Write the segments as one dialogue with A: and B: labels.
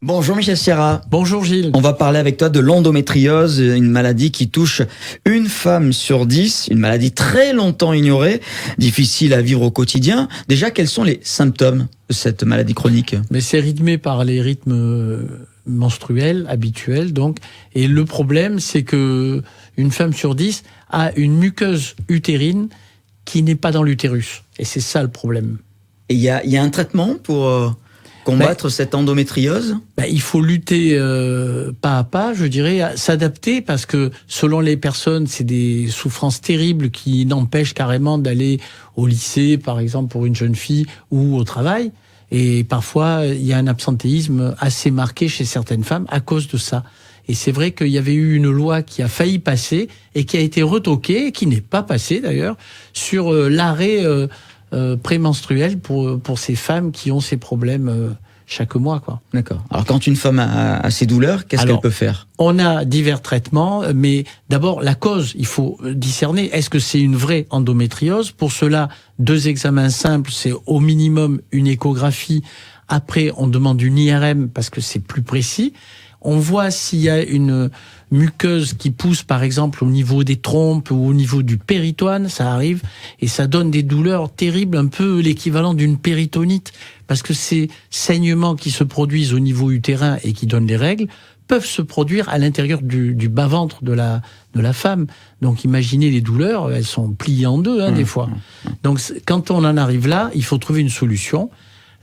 A: Bonjour Michel Sierra.
B: Bonjour Gilles.
A: On va parler avec toi de l'endométriose, une maladie qui touche une femme sur 10, une maladie très longtemps ignorée, difficile à vivre au quotidien. Déjà, quels sont les symptômes de cette maladie chronique ?
B: Mais c'est rythmé par les rythmes menstruels habituels, donc. Et le problème, c'est que une femme sur 10 a une muqueuse utérine qui n'est pas dans l'utérus. Et c'est ça le problème.
A: Et il y a un traitement pour combattre cette endométriose ?
B: Il faut lutter pas à pas, je dirais, s'adapter, parce que selon les personnes, c'est des souffrances terribles qui n'empêchent carrément d'aller au lycée, par exemple, pour une jeune fille, ou au travail. Et parfois, il y a un absentéisme assez marqué chez certaines femmes à cause de ça. Et c'est vrai qu'il y avait eu une loi qui a failli passer et qui a été retoquée, et qui n'est pas passée d'ailleurs, sur l'arrêt prémenstruel pour ces femmes qui ont ces problèmes chaque mois, quoi.
A: D'accord. Alors quand une femme a ces douleurs, qu'est-ce qu'elle peut faire ?
B: On a divers traitements, mais d'abord la cause, il faut discerner. Est-ce que c'est une vraie endométriose ? Pour cela, 2 examens simples, c'est au minimum une échographie. Après, on demande une IRM parce que c'est plus précis. On voit s'il y a une muqueuse qui pousse, par exemple, au niveau des trompes ou au niveau du péritoine, ça arrive, et ça donne des douleurs terribles, un peu l'équivalent d'une péritonite, parce que ces saignements qui se produisent au niveau utérin et qui donnent les règles peuvent se produire à l'intérieur du bas-ventre de la femme. Donc imaginez les douleurs, elles sont pliées en deux, des fois. Donc quand on en arrive là, il faut trouver une solution.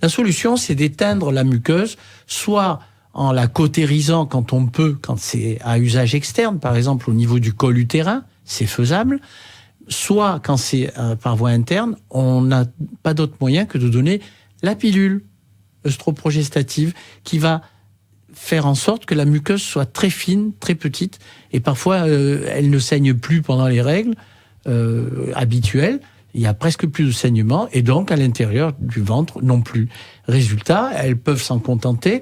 B: La solution, c'est d'éteindre la muqueuse, soit en la cautérisant quand on peut, quand c'est à usage externe, par exemple au niveau du col utérin, c'est faisable. Soit quand c'est par voie interne, on n'a pas d'autre moyen que de donner la pilule œstroprogestative qui va faire en sorte que la muqueuse soit très fine, très petite, et parfois elle ne saigne plus pendant les règles habituelles. Il y a presque plus de saignement, et donc à l'intérieur du ventre non plus. Résultat, elles peuvent s'en contenter.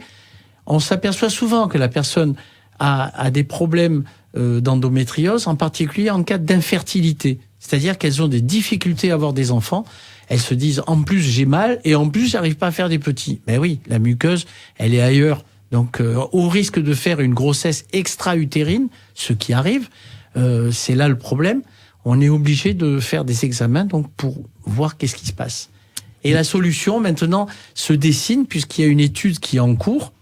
B: On s'aperçoit souvent que la personne a des problèmes d'endométriose, en particulier en cas d'infertilité. C'est-à-dire qu'elles ont des difficultés à avoir des enfants. Elles se disent, en plus j'ai mal, et en plus j'arrive pas à faire des petits. Mais oui, la muqueuse, elle est ailleurs. Donc au risque de faire une grossesse extra-utérine, ce qui arrive, c'est là le problème. On est obligé de faire des examens donc pour voir qu'est-ce qui se passe. Et la solution maintenant se dessine, puisqu'il y a une étude qui est en cours.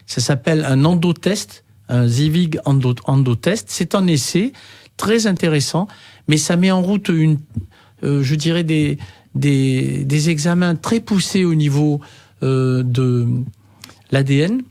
B: Ça s'appelle un endotest, un Ziivig endotest. C'est un essai très intéressant, mais ça met en route je dirais des examens très poussés au niveau de l'ADN,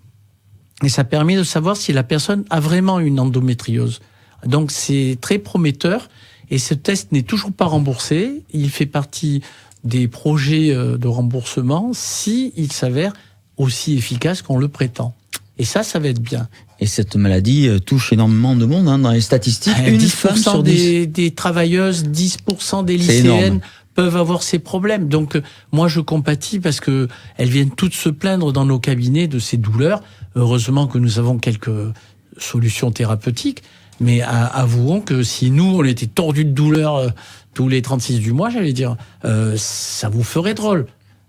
B: et ça permet de savoir si la personne a vraiment une endométriose. Donc c'est très prometteur, et ce test n'est toujours pas remboursé. Il fait partie des projets de remboursement si il s'avère aussi efficace qu'on le prétend. Et ça va être bien.
A: Et cette maladie touche énormément de monde, dans les statistiques. Une femme sur 10.
B: Des travailleuses, 10% des lycéennes peuvent avoir ces problèmes. Donc moi je compatis, parce que elles viennent toutes se plaindre dans nos cabinets de ces douleurs. Heureusement que nous avons quelques solutions thérapeutiques, mais avouons que si nous on était tordus de douleur tous les 36 du mois, j'allais dire, ça vous ferait drôle.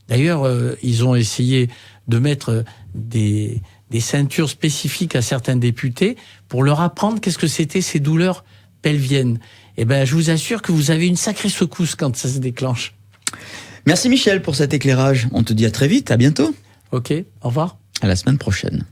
B: D'ailleurs, ils ont essayé de mettre des ceintures spécifiques à certains députés pour leur apprendre qu'est-ce que c'était ces douleurs pelviennes. Eh ben, je vous assure que vous avez une sacrée secousse quand ça se déclenche.
A: Merci Michel pour cet éclairage. On te dit à très vite, à bientôt.
B: Ok, au revoir.
A: À la semaine prochaine.